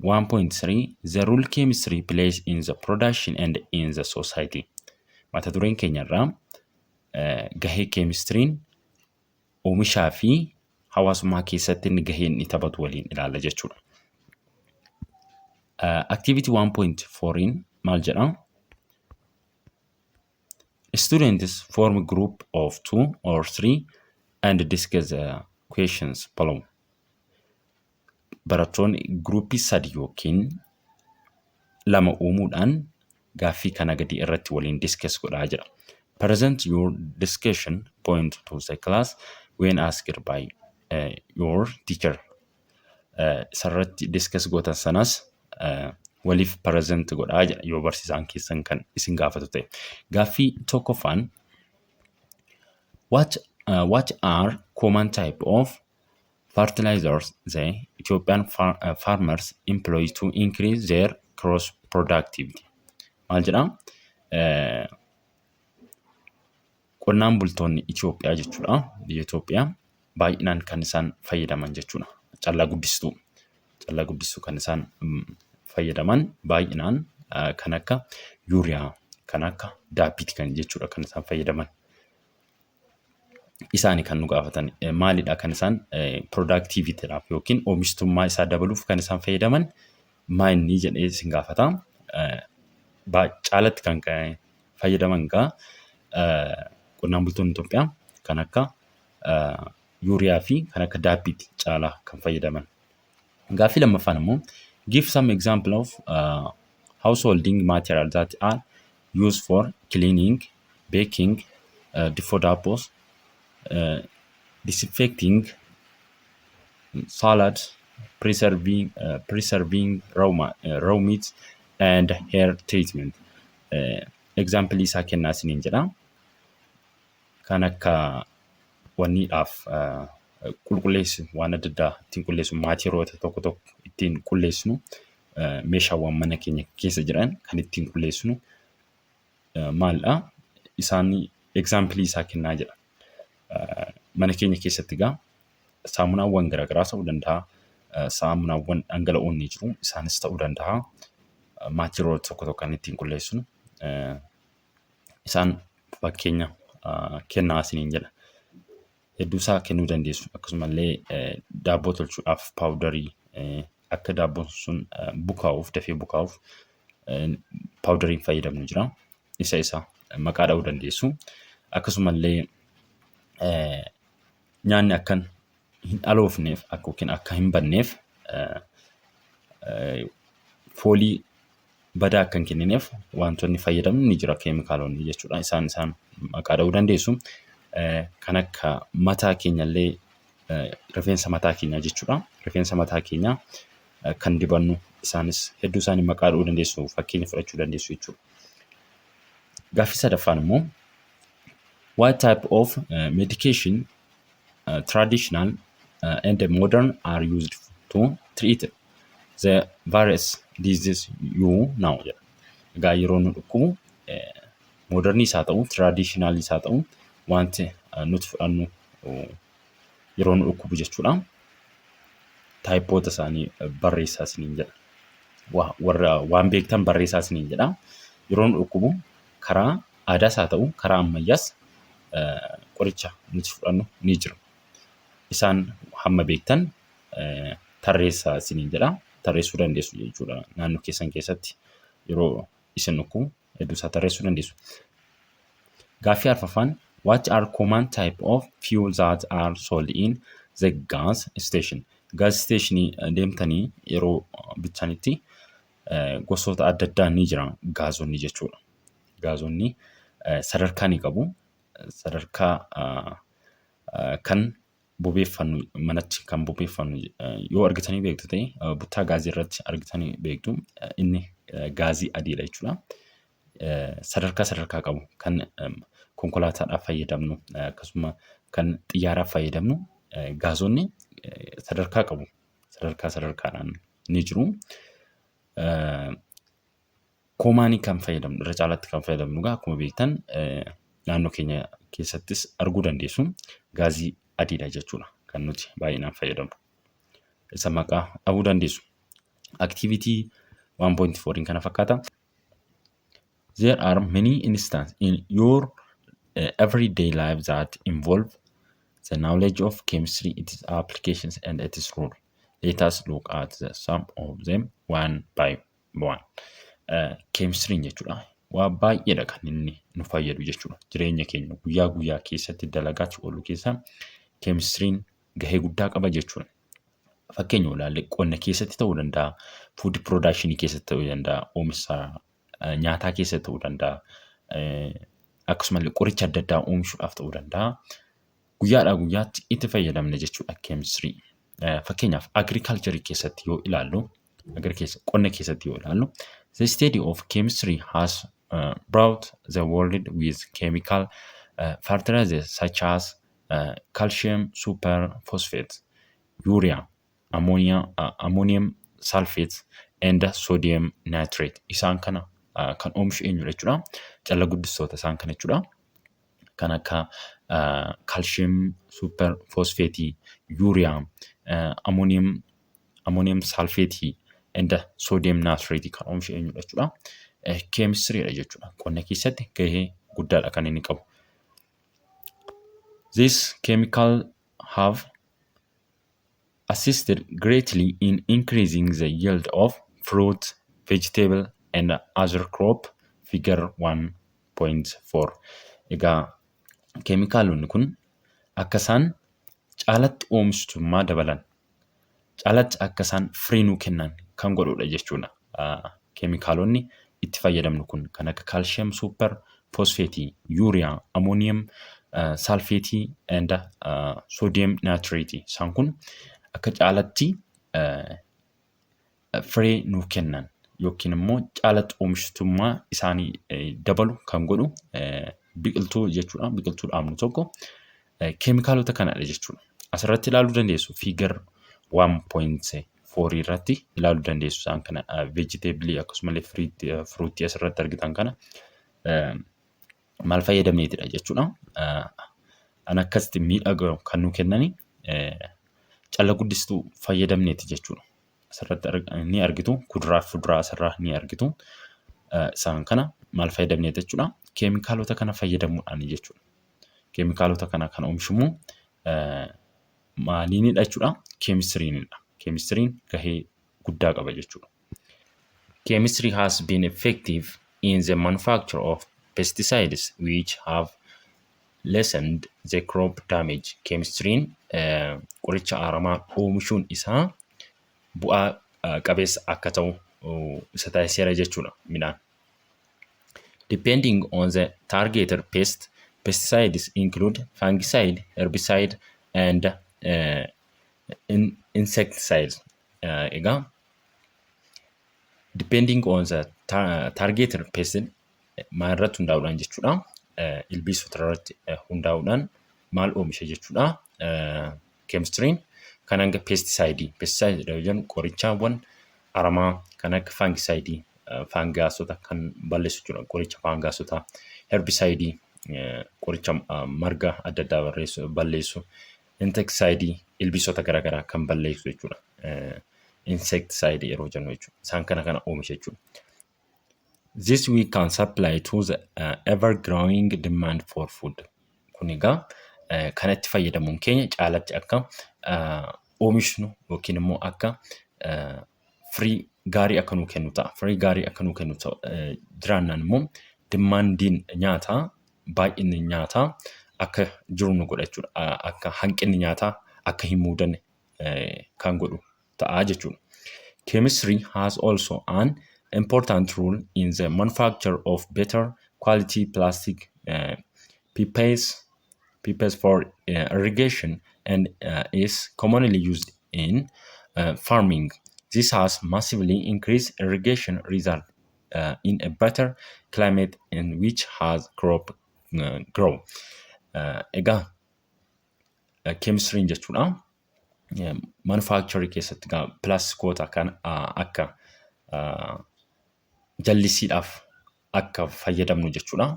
1.3 The role chemistry plays in the production and in the society. Mata dureen keenyarraa gahee keemistiriin oomishaa fi hawaasummaa keessatti inni gahee inni taphatu waliin ilaalla jechuudha. Activity 1.4 maal jedha? Students form a group of 2 or 3 and discuss questions below. Barattoonni gruupii 3 yookiin 2 uumuudhaan gaaffii kana gadi irratti waliin discuss godhaa jira. Present your discussion point to the class when asked by your teacher. Sarratti discuss gootan sanas waliif present godhaa jira yoo barsiisaan keessan kan isin gaafatu ta'e. Gaaffii tokkoffaan what are common type of fertilizers the Ethiopian farmers employ to increase their cross productivity? Maal jedha? Qonnaan bultoonni Itoophiyaa jechuudha. Biyya Itoophiyaa baay'inaan kan isaan fayyadaman jechuudha. Callaa guddistuu kan isaan fayyadaman baay'inaan kan akka yuuriyaa, kan akka daabbiiti kan jechuudha kan isaan fayyadaman. Isaani kan nu gaafatan maalidha kan isaan productivityidhaaf yookiin oomishtummaa isaa dabaluuf kan isaan fayyadaman maayinni jedhee isin gaafata. Caalatti kan fayyadaman egaa qonnaan bultoonni Itoophiyaa kan akka yuuriyaa fi kan akka daabbiiti caalaa kan fayyadaman. Gaaffii lammaffaan immoo give some example of householding materials that are used for cleaning, baking, defo dabbos, disinfecting, salad, preserving raw meats and hair treatment. Example isaa kennaa isiniin jedha. Kan akka wanniidhaaf qulqulleessu waan adda addaa ittiin qulqulleessu maatiroota tokko tokko ittiin qulqulleessinu meeshaawwan mana keenya keessa jiran kan ittiin qulqulleessinu maalidha? Isaan example isaa kennaa jedha. Mana keenya keessatti egaa saamunaawwan garaagaraa ta'uu danda'a. Saamunaawwan dhangala'oon ni jiru. Isaanis ta'uu danda'a. Maatiroota tokko tokko kan ittiin qulqulleessinu isaan fakkeenya kennaa isiniin jedha. Hedduu isaa kennuu dandeessu. Akkasumallee daabboo tolchuudhaaf paawudarii akka daabboon sun bukaa'uuf dafee bukaa'uuf paawudariin fayyadamnu jira. Isa maqaa dha'uu dandeessu. Akkasumallee nyaanni akkan hin aloofneef yookiin akka hin banneef foolii badaa akka hin kennineef wantoonni fayyadamnu ni jira keemikaalonni jechuudha. Isaan maqaa dha'uu dandeessu. Kan akka mataa keenyallee rifeensa mataa keenyaa jechuudha. Rifeensa mataa keenyaa kan dibannu isaanis hedduu isaanii maqaa dha'uu dandeessu. Fakkeenya fudhachuu dandeessu jechuudha. Gaaffii sadaffaan immoo what type of medication traditional and modern are used to treat the various diseases you know? Egaa yeroo nu dhukkubu modernis haa ta'u traditionalis haa ta'u wanti nuti fudhannu yeroo nu dhukkubu jechuudha. Taayipoota isaanii barreessaa isiniin jedha. Warra waan beektan barreessaa isiniin jedha. Yeroo nu dhukkubu karaa aadaas haa ta'u karaa ammayyaas qoricha nuti fudhannu ni jiru. Isaan hamma beektan tarreessaa isiniin jedha. Tarreessuu dandeessu jechuudha. Naannoo keessan keessatti yeroo isin dhukkubu hedduu isaa tarreessuu dandeessu. Gaaffii arfaffaan what are common type of fuel that are sold in the gas station? Gas stationii deemtanii yeroo bitanitti gosoota adda addaa ni jira gaazonni jechuudha. Gaazonni sadarkaa ni qabu. Sadarkaa kan bobeeffannu manatti kan bobeeffannu yoo argitanii beektu ta'e buttaa gaazii irratti argitanii beektu inni gaazii adiidha jechuudha. Sadarkaa qabu kan konkolaataadhaaf fayyadamnu akkasuma kan xiyyaaraaf fayyadamnu gaazonni sadarkaa qabu. Sadarkaadhaan ni jiru. Koomaanii kan fayyadamnu irra caalaatti kan fayyadamnu egaa akkuma beektan naannoo keenya keessattis arguu dandeessu gaazii adiidha jechuudha kan nuti baay'inaan fayyadamnu. Isa maqaa dhabuu dandeessu. Activity 1.4 kana fakkaata. There are many instances in your everyday life that involve the knowledge of chemistry, its applications, and its role. Let us look at some of them one by one. Chemistry jechuudha. Waa baay'eedha kan inni nu fayyadu jechuudha. Jireenya keenya guyyaa guyyaa keessatti dalagaatti oolu keessa chemistry'n gahee guddaa qaba jechuudha. Fakkeenya ilaalle qonna keessatti ta'uu danda'a, food production keessatti ta'uu danda'a, oomisha nyaataa keessatti ta'uu danda'a, akkasumallee qoricha adda addaa oomishuudhaaf ta'uu danda'a. Guyyaadhaa guyyaatti itti fayyadamna jechuudha chemistry. Fakkeenyaaf agriculture keessatti yoo ilaallu, qonna keessatti yoo ilaallu, the study of chemistry has brought the world with chemical fertilizers such as calcium superphosphate, urea, ammonium sulfate, and sodium nitrate. Isaan kana kan oomishu eenyudha jechuudha. Calla guddistoota isaan kana jechuudha. Kan akka calcium superphosphate, urea, ammonium sulfate, and sodium nitrate kan oomishu eenyudha jechuudha. Chemistry'dha jechuudha. Qonna keessatti gahee guddaadha kan inni qabu. These chemicals have assisted greatly in increasing the yield of fruit, vegetable, and other crop. Figure 1.4. Egaa keemikaalonni kun akka isaan caalatti oomishtummaa dabalan, caalatti akka isaan firii nuu kennan kan godhudha jechuudha. Keemikaalonni itti fayyadamnu kun kan akka calcium superphosphate, urea, ammonium sulfate, and sodium nitrate. Isaan kun akka caalatti firii nuu kennan yookiin immoo caalatti oomishtummaa isaanii dabalu kan godhu biqiltuu jechuudha. Biqiltuu dhaabnu tokko keemikaalota kanadha jechuudha. Asirratti ilaaluu dandeessu figure 1.4 irratti ilaaluu dandeessu isaan kana vegetable akkasumallee fruitii asirratti argitan kana maal fayyadamneetidha jechuudha. An akkasitti miidhaga kan nuu kennani calla guddistuu fayyadamneeti jechuudha. Asirratti ni argitu kuduraa fi fuduraa asirraa ni argitu. Isaan kana maal fayyadamneeti jechuudha. Keemikaalota kana fayyadamuudhaan jechuudha. Keemikaalota kana kan oomishamu maaliinidha jechuudha. Chemistry'nidha. Chemistry'n gahee guddaa qaba jechuudha. Chemistry has been effective in the manufacture of pesticides which have lessened the crop damage. Chemistry'n qoricha aramaa oomishuun isaa bu'aa qabeessa akka ta'u isa taasiseera jechuudha midhaan. Depending on the targeted pest, pesticides include fungicide, herbicide, and insecticides. Egaa depending on the targeted pest maalirratti hundaa'uudhaan jechuudha. Ilbiisota irratti hundaa'uudhaan maal oomisha jechuudha. Chemistry'n kan hanga pesticide jennu qorichaawwan aramaa kan akka fungicide fangaasota kan balleessu jechuudha. Qoricha fangaasota, herbicide qoricha marga adda addaa balleessu, insecticide ilbiisota garaagaraa kan balleessu jechuudha. Insecticide yeroo jennu jechuudha. Isaan kana oomisha jechuudha. This we can supply to the ever-growing demand for food. Kun egaa kanatti fayyadamuun keenya caalatti akka oomishnu yookiin immoo akka firii gaarii akka nuu kennu ta'a. Firii gaarii akka nuu kennu jiraannaan immoo dimaandiin nyaataa, baay'inni nyaataa akka jiru nu godha jechuudha. Akka hanqinni nyaataa akka hin muudanne kan godhu ta'a jechuudha. Chemistry has also an important role in the manufacture of better quality plastic pipes for irrigation and is commonly used in farming. This has massively increased irrigation result in a better climate in which has crop grow. Egaa chemistry'n jechuudha. Manufacturing keessatti pilaastikoota kan akka jallisiidhaaf akka fayyadamnu jechuudha.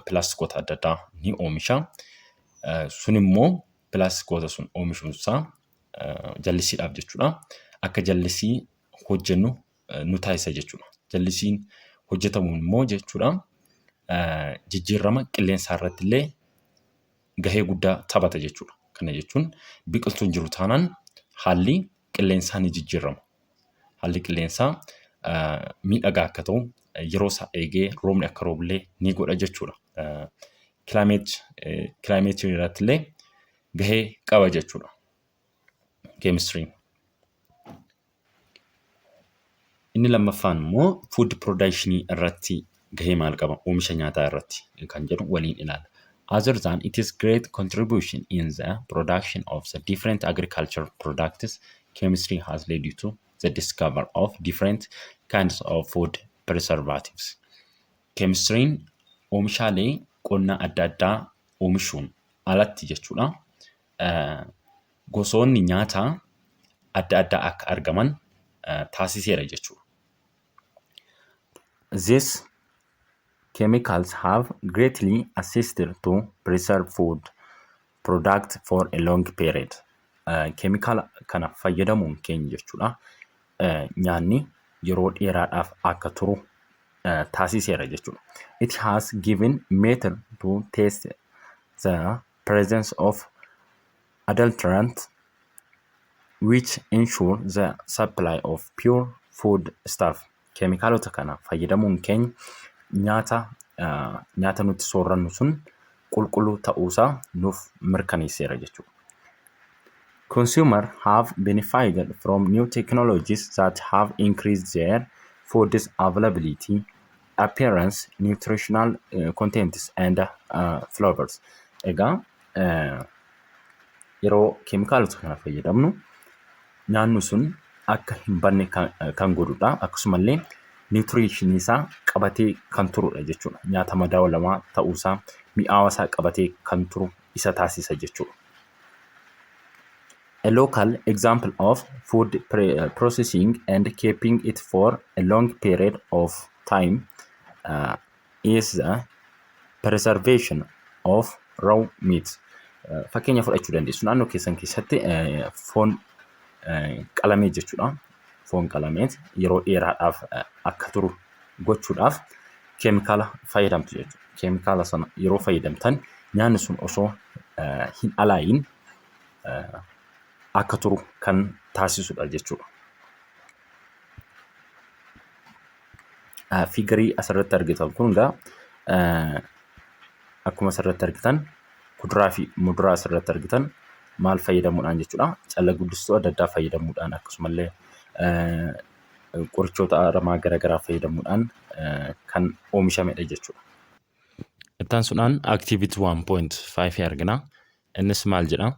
Pilaastikoota adda addaa ni oomisha. Sun immoo pilaastikoota sun oomishuunsaa jallisiidhaaf jechuudha. Akka jallisii hojjennu nu taasisa jechuudha. Jallisiin hojjetamuun immoo jechuudha jijjiirama qilleensaa irratti illee gahee guddaa taphata jechuudha. Kana jechuun biqiltuun jiru taanaan haalli qilleensaa ni jijjiirama. Haalli qilleensaa miidhagaa akka ta'u yeroo isaa eegee roobni akka roobullee ni godha jechuudha. Kilaameetii irratti illee gahee qaba jechuudha. Keemistiriin. Inni lammaffaan immoo food production irratti gahee maal qaba? Oomisha nyaataa irratti kan jedhu waliin ilaalla. Other than its great contribution in the production of the different agricultural products, chemistry has led to the discovery of different kinds of food preservatives. Keemistiriin oomishaalee qonnaa adda addaa oomishuun alatti jechuudha. Gosoonni nyaataa adda addaa akka argaman taasiseera jechuudha. These chemicals have greatly assisted to preserve food product for a long period. Keemikaala kana fayyadamuun keenya jechuudha. Nyaanni yeroo dheeraadhaaf akka turu taasiseera jechuudha. It has given method to test the presence of adulterant which ensure the supply of pure food stuff. Keemikaalota kana fayyadamuun keenya nyaata nuti soorannu sun qulqulluu ta'uusaa nuuf mirkaneesseera jechuudha. Consumers have benefited from new technologies that have increased their food's availability, appearance, nutritional contents and flavors. Egaa yeroo keemikaalota kana fayyadamnu nyaannu sun akka hin banne kan godhudha. Akkasumallee nutrition isaa qabatee kan turudha jechuudha. Nyaata madaalamaa ta'uusaa mi'aawasaa qabatee kan turu isa taasisa jechuudha. A local example of food processing and keeping it for a long period of time is the preservation of raw meat. Fakkeenya fudhachuu dandeessu. Naannoo keessan keessatti foon qalamee jechuudha. Foon qalamee yeroo dheeraadhaaf akka turu gochuudhaaf keemikaala fayyadamtu jechuudha. Keemikaala sana yeroo fayyadamtan nyaanni sun osoo hin alaayin akka turu kan taasisudha jechuudha. Fiigarii asirratti argitan kun egaa akkuma asirratti argitan kuduraa fi muduraa asirratti argitan maal fayyadamuudhaan jechuudha. Calla guddistuu adda addaa fayyadamuudhaan akkasumallee qorichoota aramaa garaagaraa fayyadamuudhaan kan oomishamedha jechuudha. Ittaansuudhaan activity 1.5 argina. Innis maal jedha?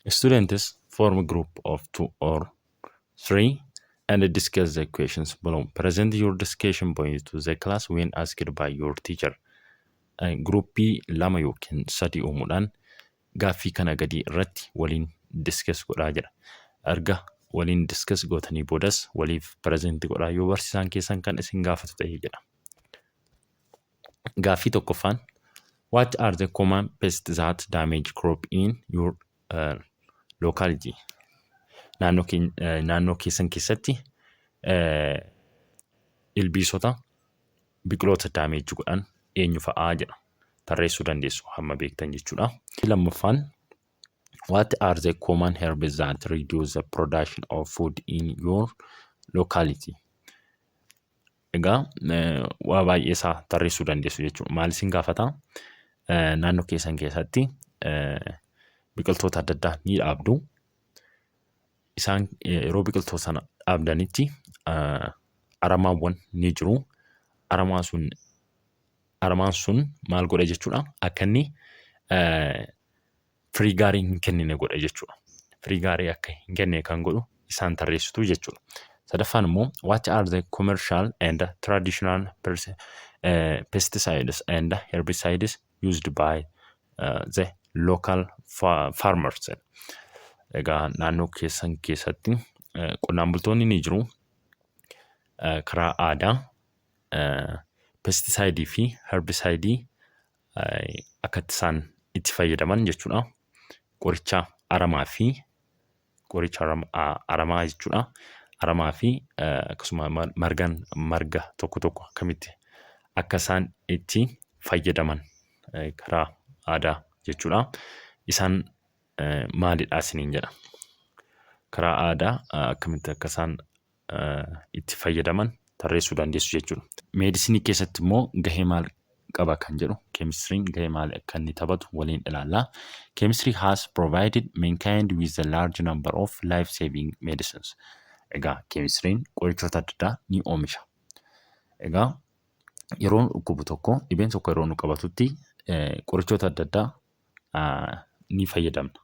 Students form a group of 2 or 3 and discuss the questions below. Present your discussion point to the class when asked by your teacher. Gruppii 2 yookiin 3 uumuudhaan gaaffii kana gadi irratti waliin discuss godhaa jedha. Erga waliin discuss gootanii boodas waliif present godhaa yoo barsiisaan keessan kan isin gaafatu ta'ee jedha. Gaaffii tokkoffaan what are the common pests that damage crop in your locality? Naannoo keessan keessatti ilbiisota biqiloota damage godhan eenyu fa'aa jedha. Tarreessuu dandeessu hamma beektan jechuudha. Lammaffaan what are the common herbs that reduce the production of food in your locality? Egaa waa baay'ee isaa tarreessuu dandeessu jechuudha. Maal isin gaafata? Naannoo keessan keessatti biqiltoota adda addaa ni dhaabdu. Isaan yeroo biqiltoota sana dhaabdanitti aramaawwan ni jiru. Aramaan sun maal godha jechuudha? Akka inni firii gaarii hin kennine godha jechuudha. Firii gaarii akka hin kennine kan godhu isaan tarreessitu jechuudha. Sadaffaan immoo what are the commercial and traditional pesticides and herbicides used by the local farmers? Egaa naannoo keessan keessatti qonnaan bultoonni ni jiru. Karaa aadaa pestisaayidii fi herbisaayidii akka isaan itti fayyadaman jechuudha. Qoricha aramaa fi qoricha aramaa jechuudha. aramaa fi akkasuma marga tokko akkamitti akka isaan itti fayyadaman karaa aadaa jechuudha. Isaan maalidhaa isiniin jedha. Karaa aadaa akkamitti akka isaan itti fayyadaman tarreessuu dandeessu jechuudha. Meedisinii keessatti immoo gahee maal qaba kan jedhu, keemistiriin gahee maal akka inni taphatu waliin ilaallaa. Chemistry has provided mankind with a large number of life-saving medicines. Egaa keemistiriin qorichoota adda addaa ni oomisha. Egaa yeroo dhukkubu tokko, dhibeen tokko yeroo nu qabatutti qorichoota adda addaa ni fayyadamna.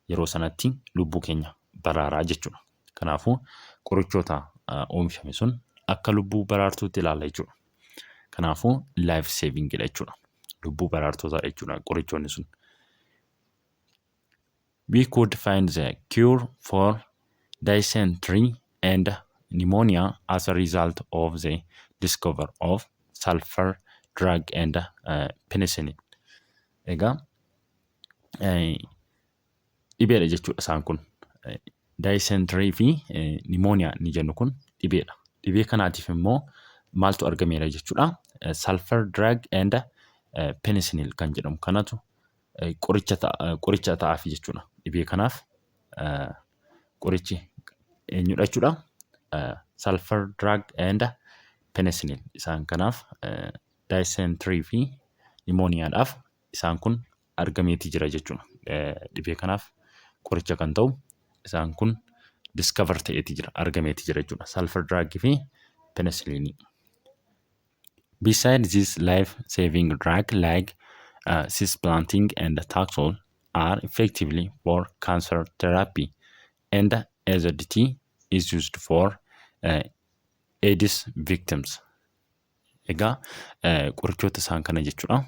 Yeroo sanatti lubbuu keenya baraaraa jechuudha. Kanaafuu qorichoota oomishame sun akka lubbuu baraartuutti ilaalla jechuudha. Kanaafuu life saving jechuudha. Lubbuu baraartoota jechuudha qorichoonni sun. We could find the cure for dysentery and pneumonia as a result of the discovery of sulfur drug and penicillin. Egaa dhibeedha jechuudha isaan kun. Dysentery fi pneumonia ni jennu kun dhibeedha. Dhibee kanaatiif immoo maaltu argameera jechuudha. Sulfur drug and penicillin kan jedhamu kanatu qoricha ta'aafi jechuudha. Dhibee kanaaf qorichi eenyudha jechuudha. Sulfur drug and penicillin isaan kanaaf dysentery fi pneumoniaadhaaf isaan kun argameeti jira jechuudha. Dhibee kanaaf qoricha kan ta'u isaan kun discover ta'eeti jira, argameeti jira jechuudha. Sulfur drug fi penicillin. Besides this life-saving drug like cisplatin and Taxol are effectively for cancer therapy, and AZT is used for AIDS victims. Egaa qorichoota isaan kana jechuudha.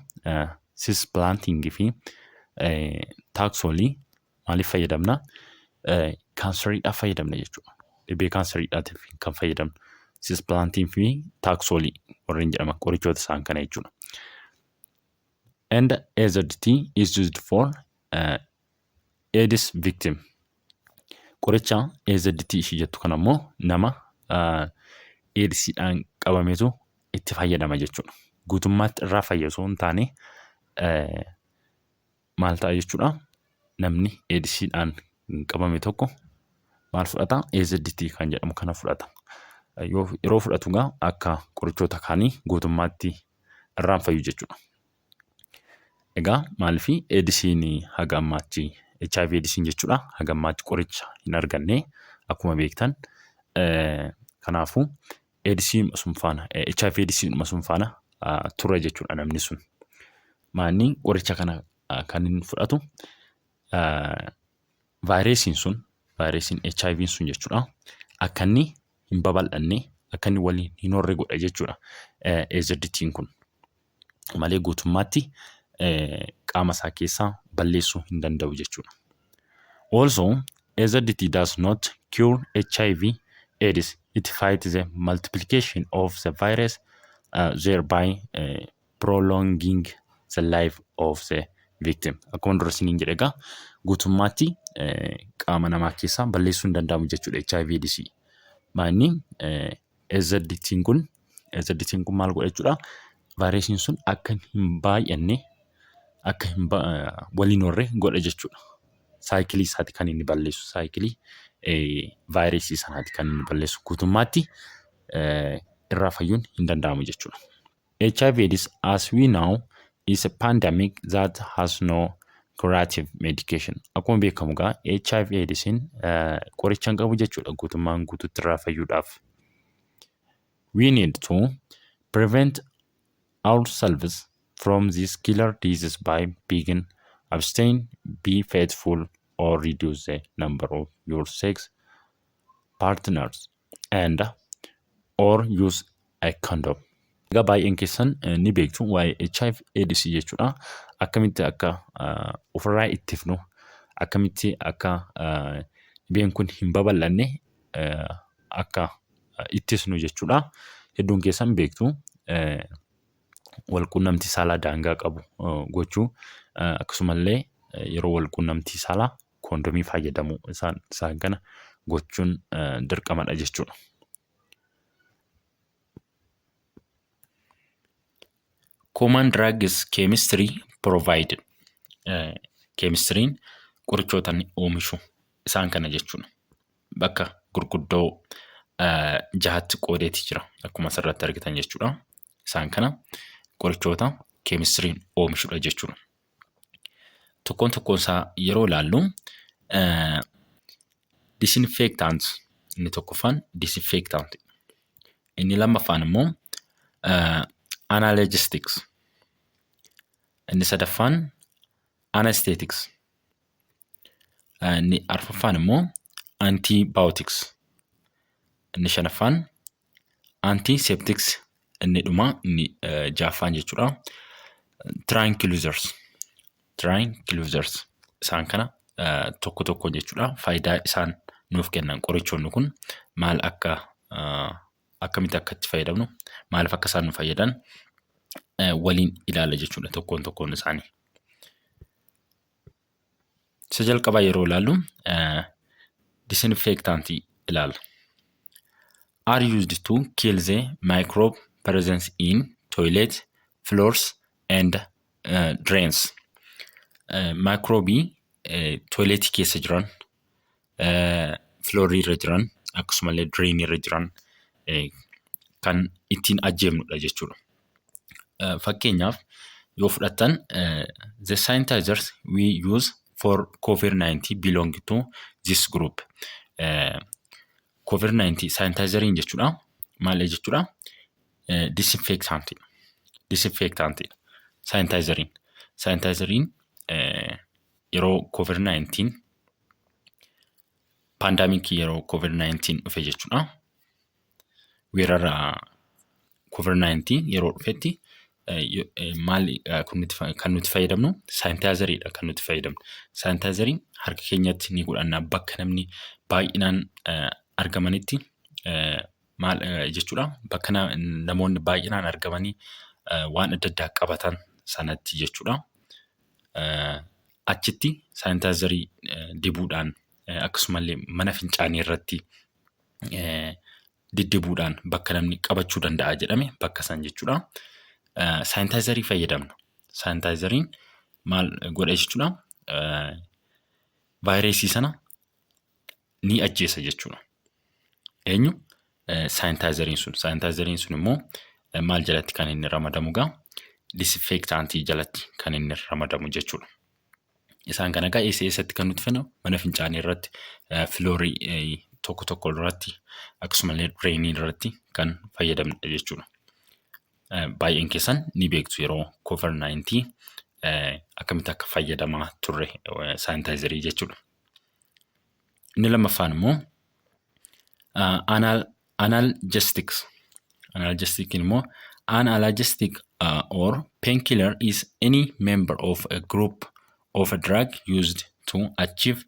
Cisplatin fi Taxolii maaliif fayyadamna? Kaanseriidhaaf fayyadamna jechuudha. Dhibee kaanseriidhaatiif kan fayyadamnu cisplatin fi Taxolii warreen jedhama qorichoota isaan kana jechuudha. And AZT is used for AIDS victim. Qoricha AZT ishii jettu kana immoo nama AIDSdhaan qabametu itti fayyadama jechuudha. Guutummaatti irraa fayyasuu hin taane maal ta'a jechuudha. Namni AIDSdhaan qabame tokko maal fudhata? AZT kan jedhamu kana fudhata. Yeroo fudhatu gaa akka qorichoota kaanii guutummaatti irraan fayyu jechuudha. Egaa maaliif AIDS'n haga ammaatti HIV AIDS'n jechuudha haga ammaatti qoricha hin arganne akkuma beektan. Kanaafuu AIDS'n sun faana HIV AIDS'n sun faana ture jechuudha namni sun. Maanni qoricha kana kan inni fudhatu vaayirasiin HIV'n sun jechuudha akka inni hin babal'anne akka inni waliin hin horre godha jechuudha. AZT'n kun malee guutummaatti qaama isaa keessaa balleessuu hin danda'u jechuudha. Also, AZT does not cure HIV AIDS. It fights the multiplication of the virus, thereby prolonging the life of the victim. Akkuma dura isiniin jedhe egaa guutummaatti qaama namaa keessaa balleessuu hin danda'amu jechuudha HIV AIDS. Maanni AZT'n kun maal godha jechuudha? Vaayirasiin sun akka hin baay'anne akka waliin horre godha jechuudha. Saayikilii isaati kan inni balleessu. Saayikilii vaayirasii sanaati kan inni balleessu. Guutummaatti irraa fayyuun hin danda'amu jechuudha. HIV AIDS, as we know, is a pandemic that has no curative medication. Akkuma beekamu gaa HIV AIDS'n qoricha hin qabu jechuudha guutummaan guutuutti irraa fayyuudhaaf. We need to prevent ourselves from this killer disease by being abstain, be faithful, or reduce the number of your sex partners and or use a condom. Egaa baay'een keessan ni beektu waa'ee HIV AIDS jechuudha. Akkamitti akka ofirraa ittifnu, akkamitti akka dhibeen kun hin babal'anne akka ittisnu jechuudha. Hedduun keessan beektu. Walquunnamtii saalaa daangaa qabu gochuu akkasumallee yeroo walquunnamtii saalaa koondomii fayyadamu isaan kana gochuun dirqamadha jechuudha. Common drugs chemistry provided. Keemistiriin qorichoota oomishu isaan kana jechuudha. Bakka gurguddoo 6tti qoodeeti jira. Akkuma asirratti argitan jechuudha. Isaan kana qorichoota keemistiriin oomishudha jechuudha. Tokkoon isaa yeroo ilaallu disinfectant inni tokkoffaan disinfectant. Inni lammaffaan immoo analgesics. Inni sadaffaan anesthetics. Inni arfaffaan immoo antibiotics. Inni shanaffaan antiseptics. Inni dhumaa inni jaaffaan jechuudha. Tranquilizers. Isaan kana tokko jechuudha. Faayidaa isaan nuuf kennan qorichoonni kun maal akkamitti akka itti fayyadamnu, maaliif akka isaan nu fayyadan waliin ilaalla jechuudha tokkoon isaanii. Isa jalqabaa yeroo ilaallu disinfectantii ilaalla. Are used to kill the microbe present in toilet, floors and drains. Microbii toiletii keessa jiran, floorii irra jiran, akkasumallee drainii irra jiran kan ittiin ajjeefnudha jechuudha. Fakkeenyaaf yoo fudhattan the sanitizers we use for COVID-19 belong to this group. COVID-19 sanitizeriin jechuudha. Maal jechuudha? Disinfectant. Sanitizeriin yeroo COVID-19 pandamikii yeroo COVID-19 dhufe jechuudha. Weerara COVID-19 yeroo dhufetti maali kan nuti fayyadamnu sanitizeriidha kan nuti fayyadamnu. Sanitizeriin harka keenyatti ni godhanna bakka namni baay'inaan argamanitti maal jechuudha. Bakka namoonni baay'inaan argamanii waan adda addaa qabatan sanatti jechuudha. Achitti sanitizerii dibuudhaan akkasumallee mana fincaanii irratti diddibuudhaan bakka namni qabachuu danda'a jedhame bakka san jechuudha. Sanitizerii fayyadamna. Sanitizeriin maal godha jechuudha? Vaayirasii sana ni ajjeesa jechuudha. Eenyu? Sanitizeriin sun. Sanitizeriin sun immoo maal jalatti kan inni ramadamu gaa? Disinfectantii jalatti kan inni ramadamu jechuudha. Isaan kana gaa eessatti kan nuti fayyadamnu? Mana fincaanii irratti, floorii tokko irratti, akkasumallee drainii irratti kan fayyadamnudha jechuudha. Baay'een keessan ni beektu yeroo COVID-19 akkamitti akka fayyadamaa turre sanitizerii jechuudha. Inni lammaffaan immoo analgesics. Analgesic immoo analgesic or painkiller is any member of a group of a drug used to achieve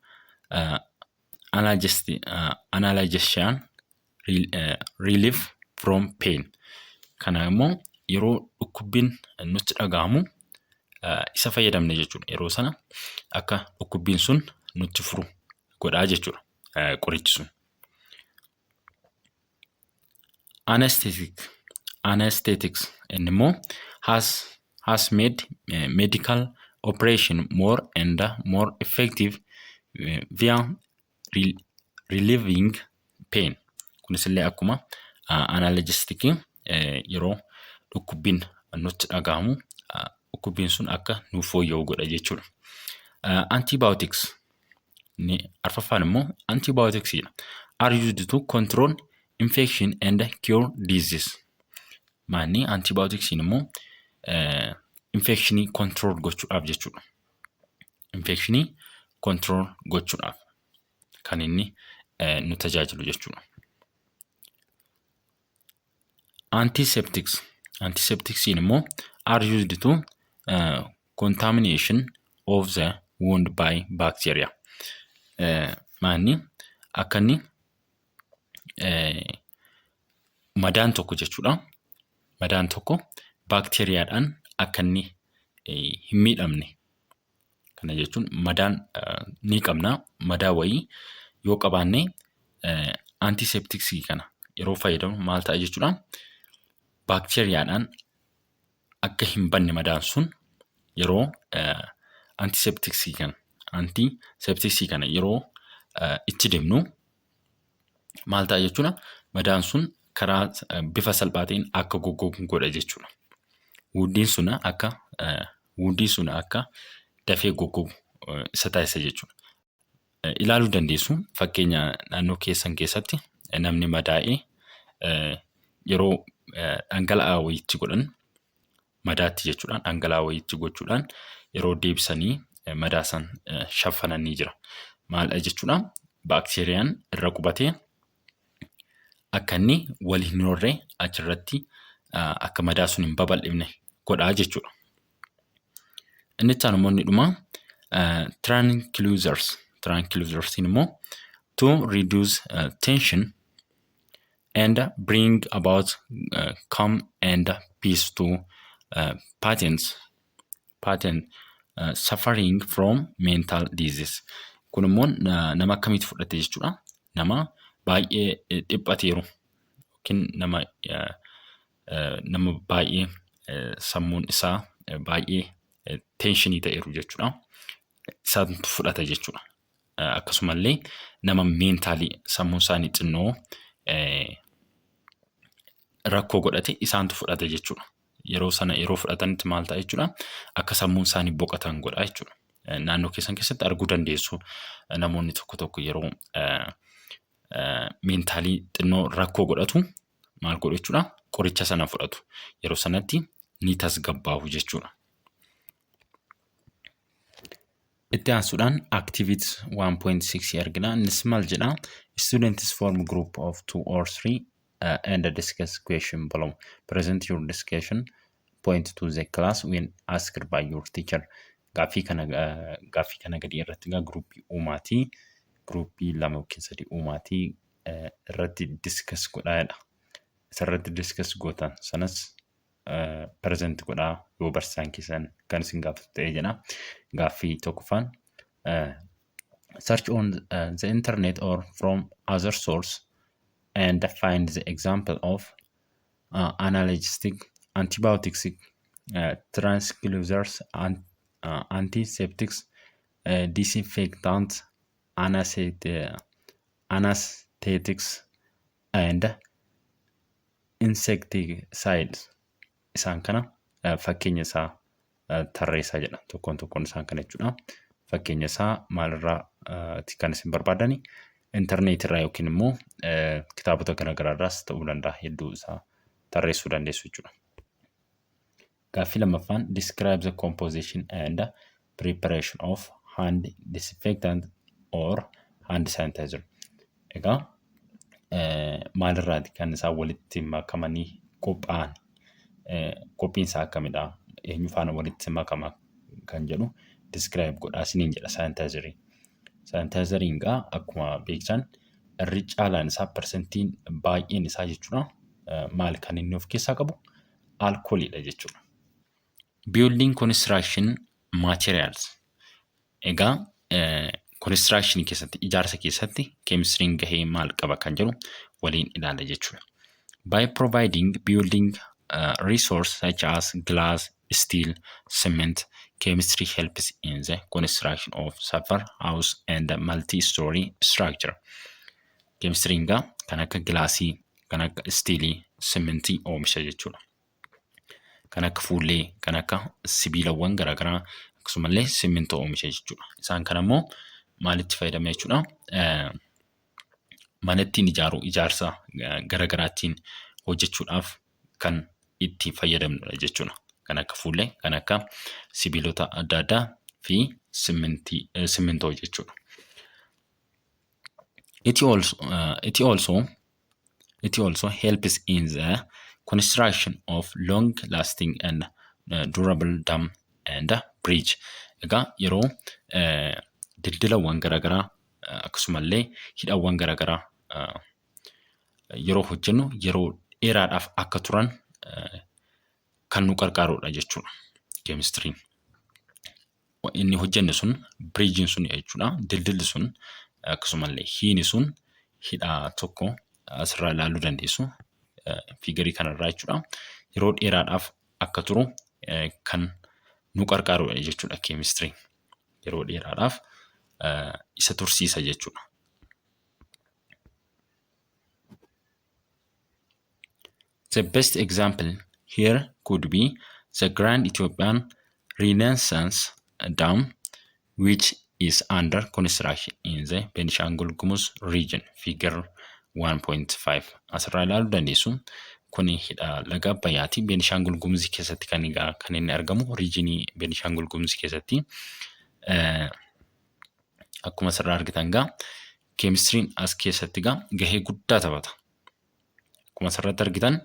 analgesian relief from pain. Kana immoo yeroo dhukkubbiin nutti dhagahamu isa fayyadamne jechuudha. Yeroo sana akka dhukkubbiin sun nutti furu godhaa jechuudha qorichi sun. Anesthetics immoo has made medical operation more and more effective via relieving pain. Kunis illee akkuma analgesic yeroo dhukkubbiin nutti dhagahamu dhukkubbiin sun akka nuuf fooyya'u godha jechuudha. Antibiotics ni arfaffaan immoo antibiotics are used to control infection and cure disease. Maanni antibiotics immoo infectionii control gochuudhaaf jechuudha. Infectionii control gochuudhaaf kan inni nu tajaajilu jechuudha. Antiseptics immoo are used to contamination of the wound by bacteria. Maanni akkanni madaan tokko jechuudha. Madaan tokko baakteeriyaadhaan akka inni hin miidhamne. Kana jechuun madaan ni qabna. Madaa wayii yoo qabaanne antiseptiksii kana yeroo fayyadamu maal ta'a jechuudha. Baakteeriyaadhaan akka hin banne madaan sun yeroo antiseptiksii kana yeroo itti dibnu maal ta'a jechuudha. Madaan sun karaa bifa salphaa ta'een akka goggogu godha jechuudha. Wuundiin sun akka dafee goggogu isa taasisa jechuudha. Ilaaluu dandeessu fakkeenya naannoo keessan keessatti namni madaa'ee yeroo dhangala'aa wayiitti godhan madaatti jechuudhaan dhangala'aa wayiitti gochuudhaan yeroo deebisanii madaa san shaffananii jira. Maal jechuudha? Baakteeriyaan irra qubatee akka inni wal hin horree achirratti akka madaa sun hin babal'ifne godhaa jechuudha. Inni itti aanu inni dhuma tranquilizers immoo to reduce tension and bring about calm and peace to patients suffering from mental disease. Kun immoo nama akkamitti fudhate jechuudha. Nama baay'ee dhiphateeru yookiin nama baay'ee sammuun isaa baay'ee tenshinii ta'eeru jechuudha. Isaantu fudhata jechuudha. Akkasumallee nama meentaalii sammuun isaanii xinnoo rakkoo godhate isaantu fudhata jechuudha. Yeroo fudhatanitti maal ta'a jechuudha. Akka sammuun isaanii boqotan godha jechuudha. Naannoo keessan keessatti arguu dandeessu namoonni tokko yeroo meentaalii xinnoo rakkoo godhatu maal godhu jechuudha. Qoricha sana fudhatu. Yeroo sanatti ni tasgabbaa'u jechuudha. Itti aansuudhaan activity 1.6 argina. Innis maal jedha? Students form group of 2 or 3 and discuss question below. Present your discussion point to the class when asked by your teacher. Gaaffii kana gadi irratti gruupii uumaatii gruupii 2 yookiin 3 uumaatii irratti discuss godhaadha. Isarratti discuss gootan sanas present godhaa yoo barsiisaan keessan kan isin gaafatu ta'ee jedha. Gaaffii tokkoffaan search on the internet or from other source and find the example of analgesic, antibiotics, tranquilizers, antiseptics, disinfectants, anesthetics, and insecticides. Isaan kana fakkeenya isaa tarreessaa jedha. Tokkoon isaan kana jechuudha. Fakkeenya isaa maalirraa kan isin barbaadani? Internet irraa yookiin immoo kitaabota garaagaraa irraas ta'uu danda'a. Hedduu isaa tarreessuu dandeessu jechuudha. Gaaffii lammaffaan describe the composition and preparation of hand disinfectant or hand sanitizer. Egaa maalirraati kan isaan walitti makamanii qophaa'an? Qophiin isaa akkamidha? Eenyu faana walitti makama kan jedhu describe godhaa isiniin jedha sanitizerii. Sanitizeriin egaa akkuma beektan irri caalaan isaa persentiin baay'een isaa jechuudha. Maal kan inni of keessaa qabu? Alkooliidha jechuudha. Building construction materials. Egaa construction keessatti ijaarsa keessatti chemistry'n gahee maal qaba kan jedhu waliin ilaalla jechuudha. By providing building resources such as glass, steel, cement, chemistry helps in the construction of safer house and multi-story structure. Chemistry'n kan akka glaasii, kan akka steelii, cementii oomisha jechuudha. Kan akka fuullee, kan akka sibiilawwan garaagaraa akkasumallee simintoo oomisha jechuudha. Isaan kana immoo maalitti fayyadama jechuudha? Mana ittiin ijaaru ijaarsa garaagaraattiin hojjechuudhaaf kan itti fayyadamnudha jechuudha. Kan akka fuullee, kan akka sibiilota adda addaa fi simintoo jechuudha. It also helps in the construction of long-lasting and durable dam and bridge. Egaa yeroo dildilawwan garaagaraa akkasumallee hidhaawwan garaagaraa yeroo hojjennu yeroo dheeraadhaaf akka turan kan nu gargaarudha jechuudha. Chemistry'n inni hojjenne sun bridge'n sun jechuudha. Dildilli sun akkasumallee hiini sun hidhaa tokko asirraa ilaaluu dandeessu. Fiigarii kanarraa jechuudha. Yeroo dheeraadhaaf akka turu kan nu gargaarudha jechuudha keemistiriin. Yeroo dheeraadhaaf isa tursiisa jechuudha. The best example here could be the Grand Ethiopian Renaissance Dam, which is under construction in the Benishangul Gumuz region. Figure 1.5 asirraa ilaaluu dandeessu. Kuni hidha laga Abbayyaati. Benishangul Gumuz keessatti kan inni argamu regionii Benishangul Gumuz keessatti. Akkuma asirraa argitan egaa keemistiriin as keessatti egaa gahee guddaa taphata. Akkuma asirratti argitan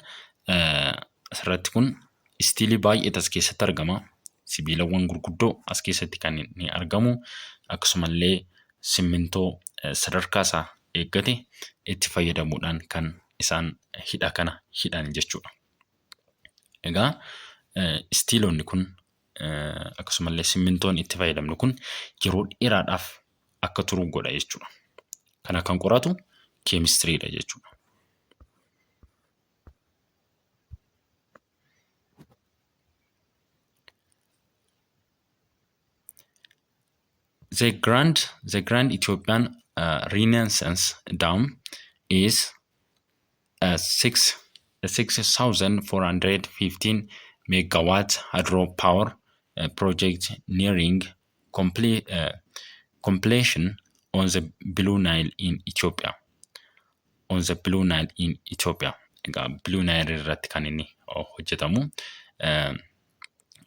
asirratti kun istiilii baay'ee as keessatti argama. Sibiilawwan gurguddoo as keessatti kan inni argamu. Akkasumallee simmintoo sadarkaa isaa eeggate itti fayyadamuudhaan kan isaan hidha kana hidhan jechuudha. Egaa istiilonni kun akkasumallee simmintoon itti fayyadamnu kun yeroo dheeraadhaaf akka turu godha jechuudha. Kana kan qoratu keemistiriidha jechuudha. The Grand Ethiopian Renaissance Dam is a 6,415 megawatt hydropower project nearing completion on the Blue Nile in Ethiopia. Blue Nile irratti kan inni hojjetamu.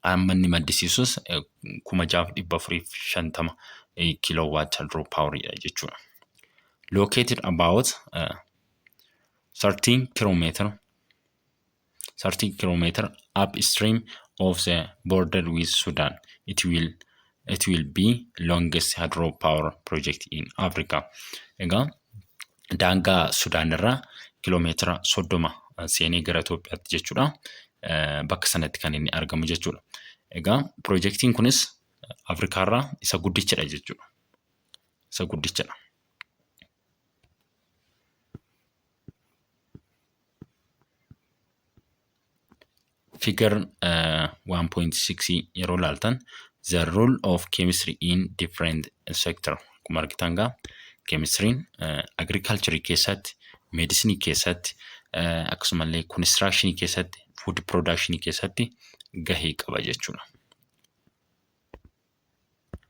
Amma inni maddisiisus 6,450 kilowatt hydropower jechuudha. Located about 13 kilometer upstream of the border with Sudan. It will be longest hydropower project in Africa. Egaa daangaa Sudan irraa kiiloomeetira 30 seenee gara Itoophiyaatti jechuudha. Bakka sanatti kan inni argamu jechuudha. Egaa projektiin kunis Afrikaa irraa isa guddichadha jechuudha. Isa guddichadha. Figure 1.6 yeroo laaltan the role of chemistry in different sector. Akkuma argitan egaa keemistiriin agriculture keessatti, medicine keessatti, akkasumallee construction keessatti, food production keessatti gahee qaba jechuudha.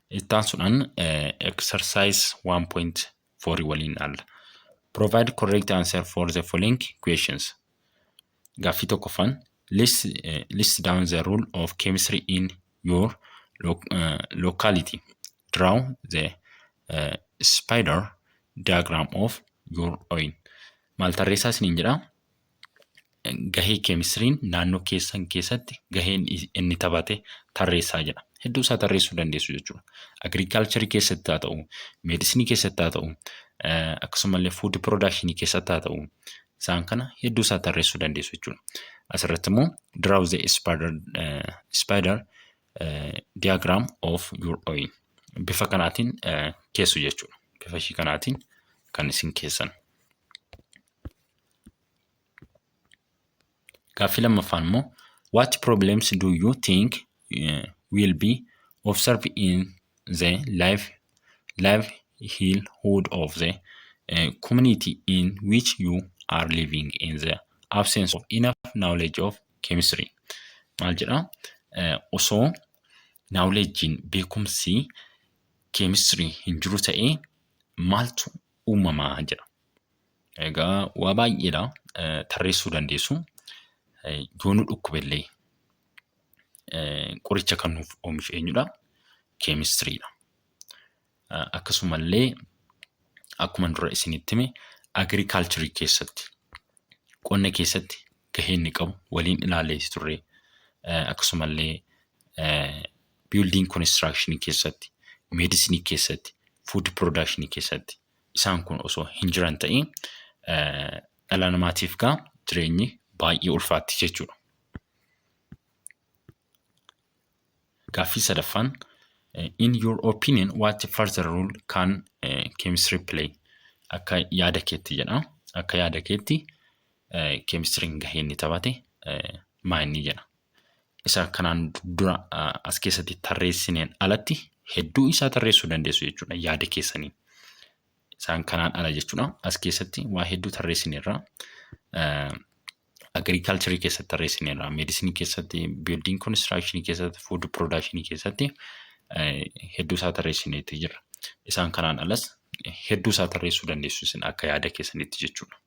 Ittaansuudhaan exercise 1.4 waliin alla. Provide correct answer for the following questions. Gaaffii tokkoffaan list down the role of chemistry in your locality. Draw the spider diagram of your own. Maal tarreessaa isiniin jedha? Gahee keemistiriin naannoo keessan keessatti gaheen inni taphate tarreessaa jedha. Hedduu isaa tarreessuu dandeessu jechuudha. Agriculture keessatti haa ta'u, medicine keessatti haa ta'u, akkasumallee food production keessatti haa ta'u, isaan kana hedduu isaa tarreessuu dandeessu jechuudha. Asirratti immoo draw the spider diagram of your own. Bifa kanaatiin keessu jechuudha. Bifa ishii kanaatiin kan isin keessan. Gaaffii lammaffaan immoo what problems do you think will be observed in the livelihood of the community in which you are living in the absence of enough knowledge of chemistry? Maal jedha? Osoo knowledgein beekumsi chemistry hin jiru ta'ee maaltu uumamaa jedha. Egaa waa baay'eedha tarreessuu dandeessu. Yoo nu dhukkubellee qoricha kan nuuf oomishu eenyudha? Keemistiriidha. Akkasumallee akkuma dura isinitti hime agriculture keessatti, qonna keessatti gahee inni qabu waliin ilaallee turre. Akkasumallee building construction keessatti, medicine keessatti, food production keessatti isaan kun osoo hin jiran ta'ee dhala namaatiif gaa jireenyi baay'ee ulfaatti jechuudha. Gaaffii sadaffaan in your opinion what further role can chemistry play? akka yaada keetti jedha. Akka yaada keetti keemistiriin gahee inni taphate maa inni jedha. Isa kanaan dura as keessatti tarreessineen alatti hedduu isaa tarreessuu dandeessu jechuudha yaada keessaniin. Isaan kanaan ala jechuudha. As keessatti waa hedduu tarreessineerra. Agriculture keessatti tarreessineerra. Medicine keessatti, building construction keessatti, food production keessatti hedduu isaa tarreessineetti jira. Isaan kanaan alas hedduu isaa tarreessuu dandeessu isin akka yaada keessanitti jechuudha.